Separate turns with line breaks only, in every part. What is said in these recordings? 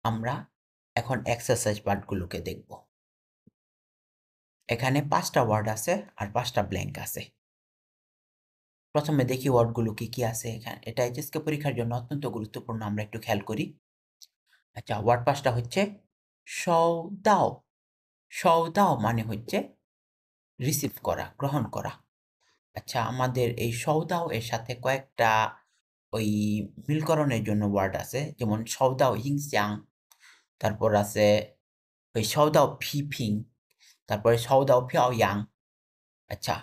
আমরা এখন এক্সারসাইজ পার্টগুলোকে দেখব। এখানে 5টা ওয়ার্ড আছে আর 5টা ব্ল্যাঙ্ক আছে। প্রথমে দেখি ওয়ার্ডগুলো কি আছে এখানে। এটা এইচএসকে পরীক্ষার জন্য অত্যন্ত গুরুত্বপূর্ণ, আমরা একটু খেয়াল করি। আচ্ছা, ওয়ার্ড 5টা হচ্ছে সৌদাও। সৌদাও মানে হচ্ছে রিসিভ করা, গ্রহণ করা। আচ্ছা, আমাদের এই সৌদাও এর সাথে কয়েকটা ওই মিলকরণের জন্য ওয়ার্ড আছে, যেমন সৌদাও হিংস্যাং, তারপর আছে ওই সৌদাও ফিফিং, তারপরে সৌদাও ফিয়াওয়াং। আচ্ছা,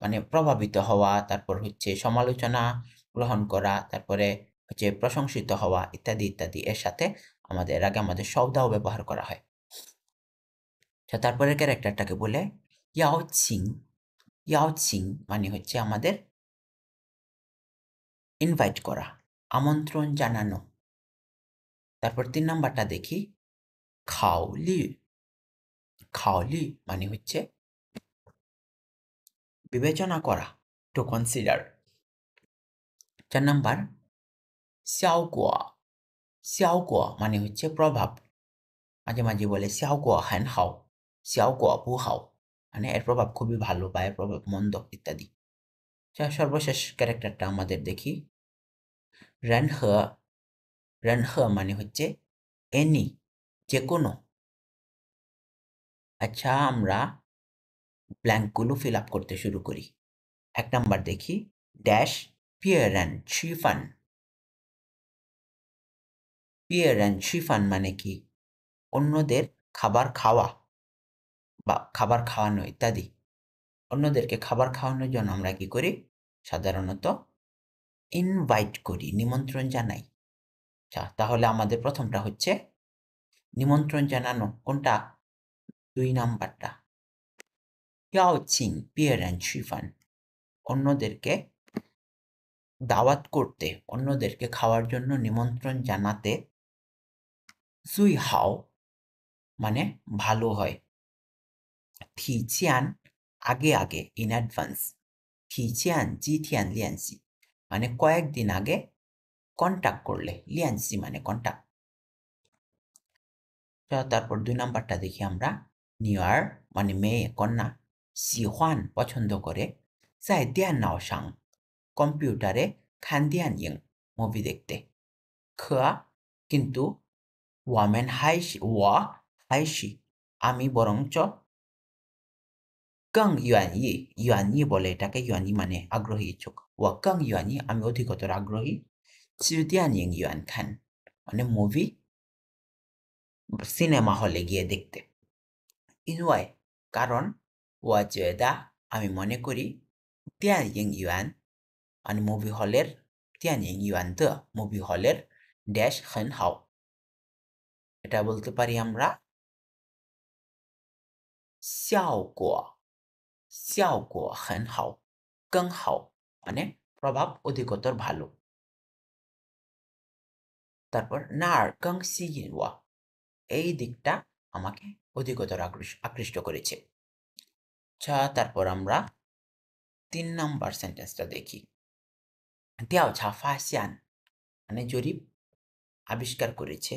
মানে প্রভাবিত হওয়া, তারপর হচ্ছে সমালোচনা গ্রহণ করা, তারপরে হচ্ছে প্রশংসিত হওয়া, ইত্যাদি ইত্যাদি। এর সাথে আমাদের সৌদাও ব্যবহার করা হয়। আচ্ছা, তারপরে ক্যারেক্টারটাকে বলে ইয়াও চিং। ইয়াও চিং মানে হচ্ছে আমাদের ইনভাইট করা, আমন্ত্রণ জানানো। তারপর 3 নাম্বারটা দেখি, খাওলি। খাওলি মানে হচ্ছে বিবেচনা করা, two consider. 4 number, xiaoguo। xiaoguo মানে হচ্ছে প্রভাব। মাঝে মাঝে বলে xiaoguo很好, xiaoguo 不好, মানে এর প্রভাব খুবই ভালো বা এর প্রভাব মন্দ ইত্যাদি। সর্বশেষ ক্যারেক্টারটা আমাদের দেখি, রেনহে। রেনহে মানে হচ্ছে এনি, যে কোনো। আচ্ছা, আমরা ব্ল্যাঙ্কগুলো ফিল আপ করতে শুরু করি। 1 নাম্বার দেখি, ড্যাশ পিয়ারেন শিফান। পিয়ারেন শিফান মানে কি? অন্যদের খাবার খাওয়া বা খাবার খাওয়ানো ইত্যাদি। অন্যদেরকে খাবার খাওয়ানোর জন্য আমরা কি করি? সাধারণত ইনভাইট করি, নিমন্ত্রণ জানাই। আচ্ছা, তাহলে আমাদের প্রথমটা হচ্ছে নিমন্ত্রণ জানানো। কোনটা? 2 নাম্বারটা, ইয়াওচিং পিয়ারেন শিফান, অন্যদেরকে দাওয়াত করতে, অন্যদেরকে খাওয়ার জন্য নিমন্ত্রণ জানাতে। জুই হাও মানে ভালো হয়। থিচিয়ান আগে আগে, ইন অ্যাডভান্স। থিচিয়ান জিথিয়ান লিয়ানসি মানে কয়েকদিন আগে কন্টাক্ট করলে, লিয়ানসি মানে কন্টাক্ট। তারপর 2 নাম্বারটা দেখি আমরা, নিয়ার মানে মেয়ে, কন্যা। সিহুয়ান পছন্দ করে, জাই দিয়াননাও সাং কম্পিউটারে, খান দিয়ানইং মুভি দেখতে। খোয়া কিন্তু, ওয়ামেন হাইশি, ওয়া হাইশি আমি বরঞ্চ, কং ইউয়ানই, ইউয়ানই বলে এটাকে, ইউয়ানই মানে আগ্রহী, ইচ্ছুক। ওয়া কং ইউয়ানই আমি অধিকতর আগ্রহী, চিউদিয়ানিং ইউয়ান খান মানে মুভি সিনেমা হলে গিয়ে দেখতে। ইনওয়াই কারণ, ওয়া জেদা আমি মনে করি, তিয়ানিং ইউয়ান মানে মুভি হলের, তিয়ানিং ইউয়ান দ্য মুভি হলের ড্যাশ হেন হাও। এটা বলতে পারি আমরা, xiaoguo, xiaoguo 很好, 更好মানে প্রভাব অধিকতর ভালো। তারপর নার কং সিইন ওয়া, এই দিকটা আমাকে অধিকতর আকৃষ্ট করেছে। আচ্ছা, তারপর আমরা 3 নাম্বার সেন্টেন্সটা দেখি, 调查发现মানে জরিপ, আবিষ্কার করেছে,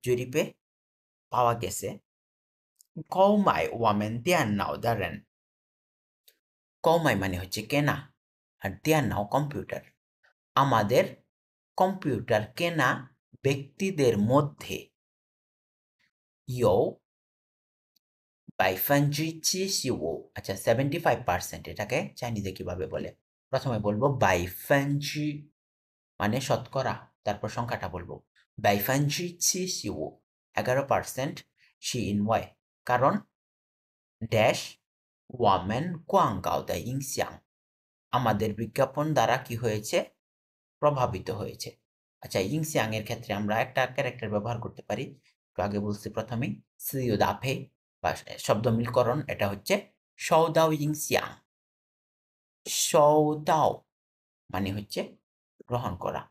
জরিপে পাওয়া গেছে। 购买我们电脑的人, 购买মানে হচ্ছে কেনা, আর 电脑কম্পিউটার, আমাদের কম্পিউটার কেনা ব্যক্তিদের মধ্যে, ইউ 75%, আচ্ছা 75%, এটাকে চাইনিজে কিভাবে বলে? প্রথমে বলবো 百分之 মানে শতকরা, তারপর সংখ্যাটা বলবো 75%, 11% শি ইন ওয়াই, কারণ ড্যাশ ওয়ামেন কোয়াঙ্গাও দ্য ইংস্যাং আমাদের বিজ্ঞাপন দ্বারা কি হয়েছে? প্রভাবিত হয়েছে। আচ্ছা, ইংস্যাং এর ক্ষেত্রে আমরা একটা ক্যারেক্টার ব্যবহার করতে পারি, একটু আগে বলছি প্রথমেই, সিও দাফে বা শব্দ মিলকরণ, এটা হচ্ছে সৌদাও ইংস্যাং। সৌদাও মানে হচ্ছে গ্রহণ করা,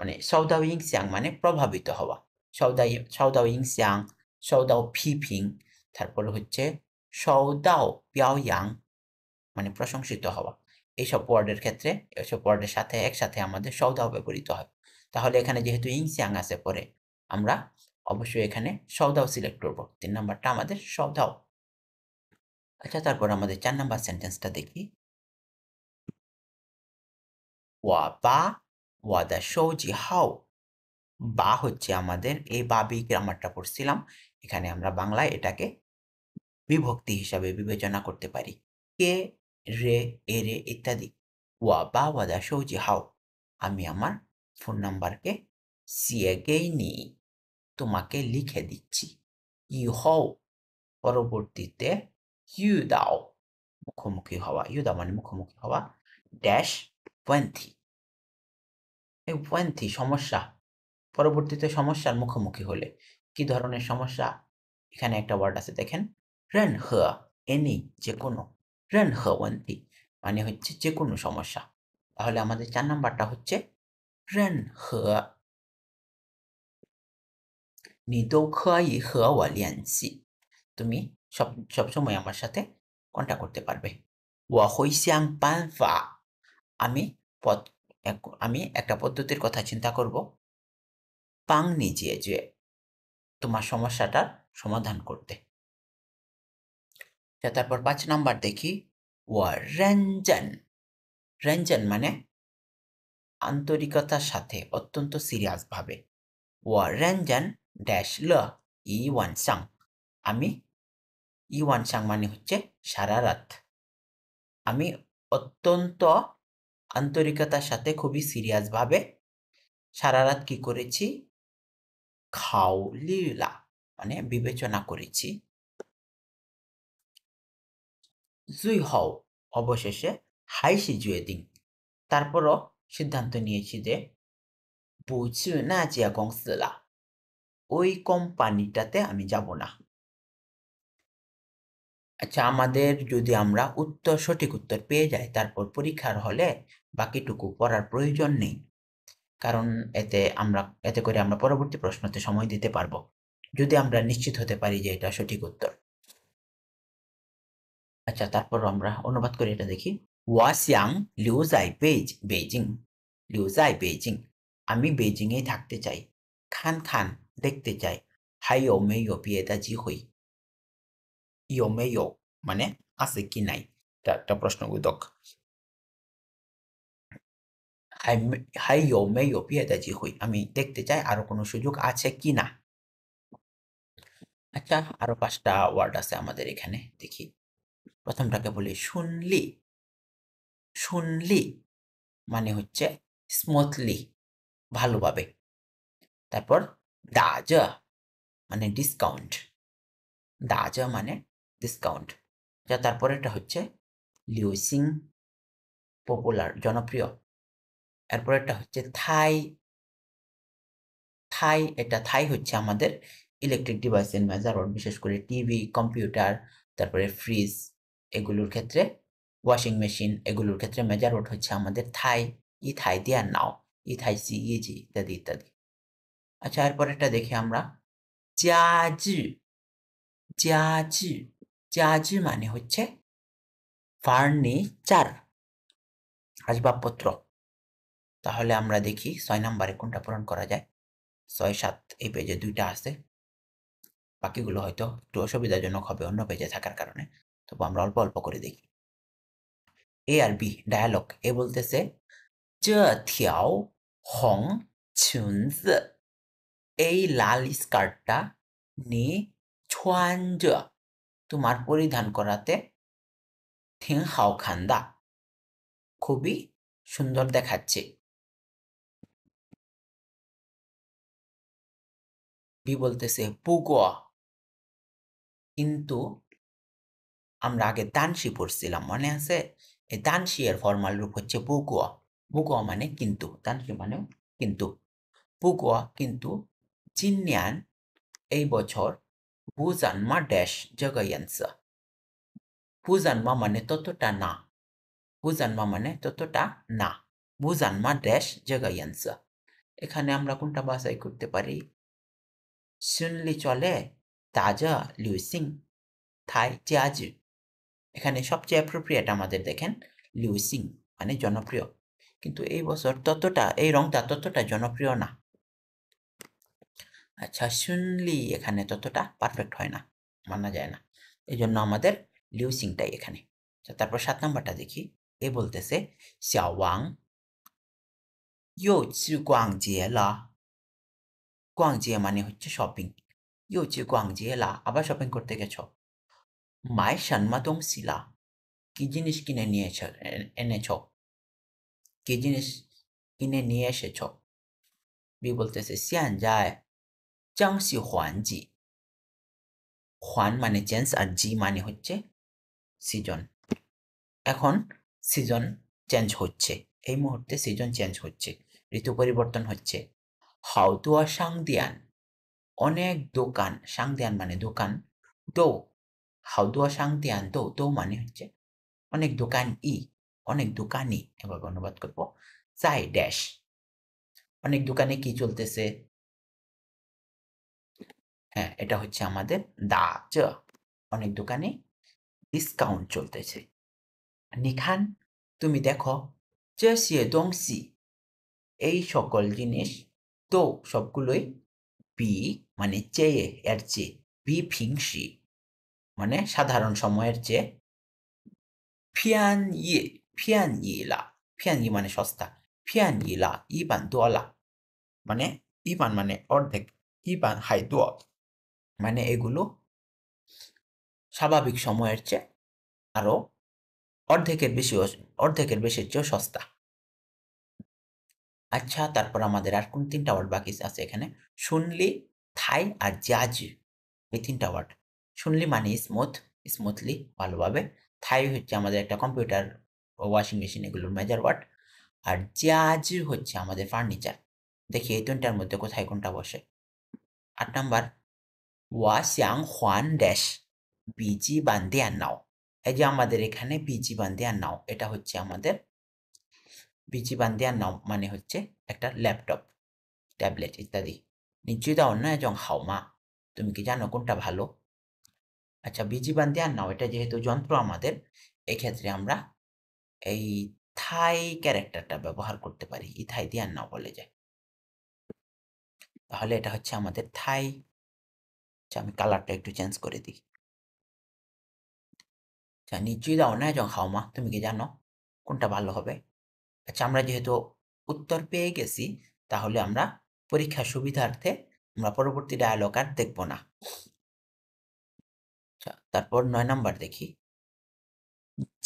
মানে সৌদাও ইংস্যাং মানে প্রভাবিত হওয়া। সৌদাও ইংস্যাং, সৌদাও ফিফিং, তারপরে হচ্ছে সৌদাও পিয়াওয়াং মানে প্রশংসিত হওয়া। এইসব ওয়ার্ডের ক্ষেত্রে, এসব ওয়ার্ডের সাথে একসাথে আমাদের সৌদাও ব্যবহৃত হয়। তাহলে এখানে যেহেতু ইংস্যাং আছে পরে, আমরা অবশ্যই এখানে সওদাও সিলেক্ট করব। 3 নাম্বারটা আমাদের সওদাও। আচ্ছা, তারপর আমাদের 4 নাম্বার সেন্টেন্সটা দেখি। 我把我的手机号 বা হচ্ছে আমাদের এই বাবি গ্রামারটা পড়ছিলাম। এখানে আমরা বাংলায় এটাকে বিভক্তি হিসাবে বিবেচনা করতে পারি। কে, রে, এরে ইত্যাদি। 我把我的手机号 আমি আমার ফোন নাম্বারকে 写给你 তোমাকে লিখে দিচ্ছি। 以后 পরবর্তীতে 遇到 মুখোমুখি হওয়া, 遇到 মানে মুখোমুখি হওয়া, ড্যাশ 问题 এই 问题 সমস্যা, পরবর্তীতে সমস্যার মুখোমুখি হলে কি ধরনের সমস্যা? এখানে একটা ওয়ার্ড আছে দেখেন, 任何 এনি যেকোনো, 任何问题মানে হচ্ছে যেকোনো সমস্যা। তাহলে আমাদের 4 নাম্বারটা হচ্ছে 任何你都可以和我联系, তুমি সবসময় আমার সাথে কন্টাক্ট করতে পারবে। 我会想办法 আমি আমি একটা পদ্ধতির কথা চিন্তা করব। 帮你解决 তোমার সমস্যাটার সমাধান করতে। তারপর 5 নাম্বার দেখি, 我认真 认真 মানে আন্তরিকতার সাথে অত্যন্ত সিরিয়াস ভাবে। 我认真 ড্যাশ ল ই ওয়ান সাং, আমি ই ওয়ান সাং মানে হচ্ছে সারা রাত। আমি অত্যন্ত আন্তরিকতার সাথে খুবই সিরিয়াস ভাবে সারা রাত কি করেছি? 考虑了 মানে বিবেচনা করেছি। 最后 অবশেষে 还是决定 তারপরও সিদ্ধান্ত নিয়েছি যে 不去那家公司了 ওই কোম্পানিটাতে আমি যাব না। আচ্ছা, আমাদের যদি আমরা সঠিক উত্তর পেয়ে যাই তারপর পরীক্ষার হলে বাকিটুকু পড়ার প্রয়োজন নেই, কারণ এতে করে আমরা পরবর্তী প্রশ্নতে সময় দিতে পারবো যদি আমরা নিশ্চিত হতে পারি যে এটা সঠিক উত্তর। আচ্ছা, তারপর আমরা অনুবাদ করে এটা দেখি। 我想留在北京 留在北京 আমি বেইজিংয়ে থাকতে চাই। 看看 দেখতে চাই। 还有没有别的机会 有没有 মানে আছে কি নাই, এটা একটা প্রশ্নবোধক। 还有没有别的机会 আমি দেখতে চাই আরো কোনো সুযোগ আছে কি না। আচ্ছা, আরো 5টা ওয়ার্ড আছে আমাদের এখানে, দেখি। প্রথমটাকে বলি শুনলি। শুনলি মানে হচ্ছে স্মুথলি, ভালোভাবে। তারপর দাজ মানে ডিসকাউন্ট, দাজ মানে ডিসকাউন্ট। তারপরেরটা হচ্ছে লিউসিং, পপুলার, জনপ্রিয়। এরপরেরটা হচ্ছে থাই। থাই, এটা থাই হচ্ছে আমাদের ইলেকট্রিক ডিভাইসের মেজারওয়ার্ড, বিশেষ করে টিভি, কম্পিউটার, তারপরে ফ্রিজ, এগুলোর ক্ষেত্রে, ওয়াশিং মেশিন, এগুলোর ক্ষেত্রে মেজারওয়ার্ড হচ্ছে আমাদের থাই। ই থাই দিয়া নাও, ই থাই সি ইজি ইত্যাদি ইত্যাদি। আচ্ছা, এরপরেরটা দেখি আমরা, জাজি। জাজি, জাজি মানে হচ্ছে ফার্নিচার, আসবাবপত্র। তাহলে আমরা দেখি 6 নাম্বারে কোনটা পূরণ করা যায়। 6, 7 এই পেজে 2টা আছে, বাকিগুলো হয়তো একটু অসুবিধাজনক হবে অন্য পেজে থাকার কারণে, তবু আমরা অল্প অল্প করে দেখি। এ আর বি ডায়ালগ, এ বলতেছে 这条红裙子 এই লাল স্কার্টটা 你穿着 তোমার পরিধান করাতে 挺好看的 খুবই সুন্দর দেখাচ্ছে। বি বলতেছে 不过 কিন্তু আমরা আগে দানশি পড়ছিলাম, মনে আছে? এই দানশি এর ফর্মাল রূপ হচ্ছে 不过 不过মানে কিন্তু, দানশি মানে কিন্তু। 不过কিন্তু 今年 এই বছর 不怎么 ড্যাশ 这个颜色 不怎么মানে ততটা না, 不怎么মানে ততটা না, 不怎么 ড্যাশ 这个颜色 এখানে আমরা কোনটা বাছাই করতে পারি? শুনলি চলে, তাজা, লিউসিং, থাই, জাজ। এখানে সবচেয়ে অ্যাপ্রোপ্রিয়েট আমাদের দেখেন লিউসিং মানে জনপ্রিয়, কিন্তু এই বছর ততটা, এই রংটা ততটা জনপ্রিয় না। আচ্ছা, শুনলি এখানে ততটা পারফেক্ট হয় না, মানা যায় না। এজন্য আমাদের লিউসিংটাই এখানে। আচ্ছা, তারপর 7 নাম্বারটা দেখি। এ বলতেছে, 小王又去逛街了। 逛街মানে হচ্ছে শপিং। 又去逛街了, আবার শপিং করতে গেছো। 买什么东西了? কি জিনিস কিনে এনেছো? কি জিনিস কিনে নিয়ে এসেছো? বি বলতেছে, 现在将是环季. 还মানে চেঞ্জ আর জি মানে হচ্ছে সিজন। এখন সিজন চেঞ্জ হচ্ছে, এই মুহূর্তে সিজন চেঞ্জ হচ্ছে, ঋতু পরিবর্তন হচ্ছে। 好多商店, অনেক দোকান, 商店মানে দোকান, 都 好多商店都মানে হচ্ছে অনেক দোকান অনেক দোকানই, এভাবে অনুবাদ করব। 在 ড্যাশ, অনেক দোকানে কি চলতেছে? হ্যাঁ, এটা হচ্ছে আমাদের দা চ, অনেক দোকানে ডিসকাউন্ট চলতেছে। 你看, তুমি দেখো, 这些东西, এই সকল জিনিস, তো সবগুলোই, বি মানে চেয়ে, এর চেয়ে, বি ফিংসি মানে সাধারণ সময়ের চেয়ে, 便宜 便宜了, 便宜মানে সস্তা, 便宜了一般多了, মানে ইবান মানে অর্ধেক, ইবান হাই দোয়া মানে এগুলো স্বাভাবিক সময়ের চেয়ে আরো অর্ধেকের বেশির চেয়েও সস্তা। আচ্ছা, তারপর আমাদের আর কোন 3টা ওয়ার্ড বাকি আছে এখানে? শুনলি, থাই আর জাজি, এই 3টা ওয়ার্ড। শুনলি মানে স্মুথলি, ভালোভাবে। থাই হচ্ছে আমাদের একটা কম্পিউটার, ওয়াশিং মেশিন, এগুলোর মেজর ওয়ার্ড। আর জাজ হচ্ছে আমাদের ফার্নিচার। দেখি এই 3টার মধ্যে কোথায় কোনটা বসে। 8 নাম্বার, 我想还 ড্যাশ 笔记本电脑. এই যে আমাদের এখানে 笔记本电脑, এটা হচ্ছে আমাদের 笔记本电脑মানে হচ্ছে একটা ল্যাপটপ, ট্যাবলেট ইত্যাদি। 你知道那种好吗? তুমি কি জানো কোনটা ভালো? আচ্ছা, 笔记本电脑এটা যেহেতু যন্ত্র আমাদের, এক্ষেত্রে আমরা এই থাই ক্যারেক্টারটা ব্যবহার করতে পারি, ইথাই দিয়ান নাও বলে যায়। তাহলে এটা হচ্ছে আমাদের থাই। আচ্ছা, আমি কালারটা একটু চেঞ্জ করে দিই। আচ্ছা, 你知道那种好吗? তুমি কি জানো কোনটা ভালো হবে? আচ্ছা, আমরা যেহেতু উত্তর পেয়ে গেছি, তাহলে আমরা পরীক্ষার সুবিধার্থে আমরা পরবর্তী ডায়ালগ আর দেখব না। আচ্ছা, তারপর 9 নাম্বার দেখি।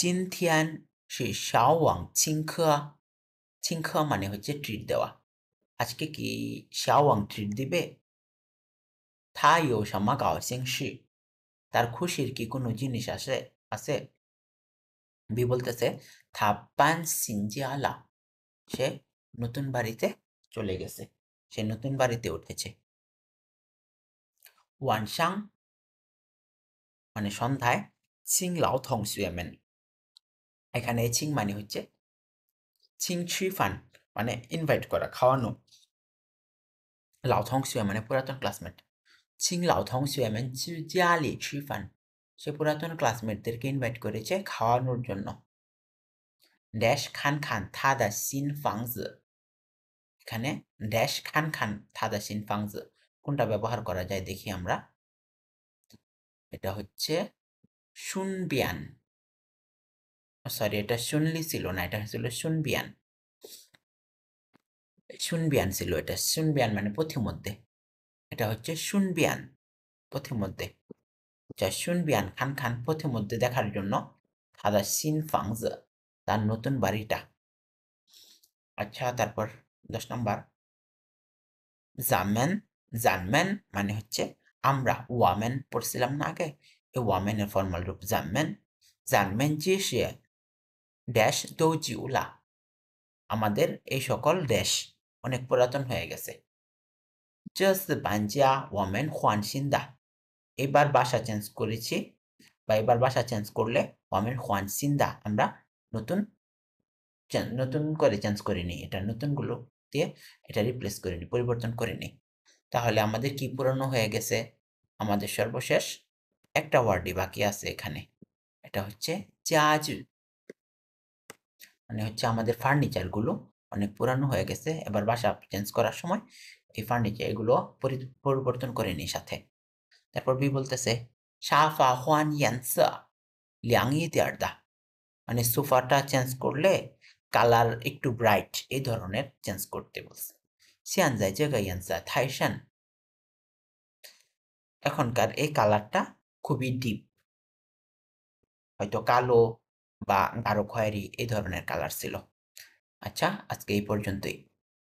今天是小网青稞. 青稞মানে হচ্ছে ট্রিট দেওয়া। আজকে কি 小网ট্রিট দিবে? 他有什么高兴事? তার খুশির কি কোনো জিনিস আছে? বি বলতেছে, 他搬新家了. সে নতুন বাড়িতে চলে গেছে, সে নতুন বাড়িতে উঠেছে। 晚上মানে সন্ধ্যায়, 请老同学们. এখানে ছিং মানে হচ্ছে 请吃饭মানে ইনভাইট করা, খাওয়ানো। 老同学মানে পুরাতন ক্লাসমেট, 请老同学们去家里吃饭. সে পুরাতন ক্লাসমেটদেরকে ইনভাইট করেছে খাওয়ানোর জন্য। ড্যাশ খান খান থাদা সিন ফাংজ, এখানে ড্যাশ খান খান থাদা সিন ফাংজ কোনটা ব্যবহার করা যায় দেখি আমরা। এটা হচ্ছে শুনবিয়ান, সরি, এটা শুনলি ছিল না, এটা ছিল শুনবিয়ান। শুনবিয়ান ছিল এটা, শুনবিয়ান মানে পথিমধ্যে, এটা হচ্ছে শুনবিয়ান, পথিমধ্যে। যা শুনবিয়ান খান খান পথিমধ্যে দেখার জন্য, হাদা সিন ফাংজ তার নতুন বাড়িটা। আচ্ছা, তারপর 10 নম্বর, জামেন, জানমেন মানে হচ্ছে আমরা, ওয়ামেন পড়ছিলাম না আগে, এই ওয়ামেনের ফর্মাল রূপ জামেন। জানমেন যে সে ড্যাশ দৌজিউলা, আমাদের এই সকল ড্যাশ অনেক পুরাতন হয়ে গেছে। 这次搬家我们换新的. এবার বাসা চেঞ্জ করেছি, বা এবার বাসা চেঞ্জ করলে ওয়ামেন换新的, আমরা নতুন করে চেঞ্জ করে নিই, এটা নতুনগুলো দিয়ে এটা রিপ্লেস করে নিই, পরিবর্তন করে নিই। তাহলে আমাদের কি পুরনো হয়ে গেছে? আমাদের সর্বশেষ একটা ওয়ার্ডই বাকি আছে এখানে, এটা হচ্ছে জাজ, মানে হচ্ছে আমাদের ফার্নিচারগুলো অনেক পুরানো হয়ে গেছে, এবার বাসা চেঞ্জ করার সময় এই ফার্নিচার এগুলো পরিবর্তন করে নিই সাথে। তারপর বি বলতেছে, 沙发换颜色，凉一点儿的। মানে সোফাটা চেঞ্জ করলে কালার একটু ব্রাইট এই ধরনের চেঞ্জ করতে বলছে। 现在这个颜色太深，এখনকার এই কালারটা খুবই ডিপ, হয়তো কালো বা গাঢ় খয়েরি এই ধরনের কালার ছিল। আচ্ছা, আজকে এই পর্যন্তই।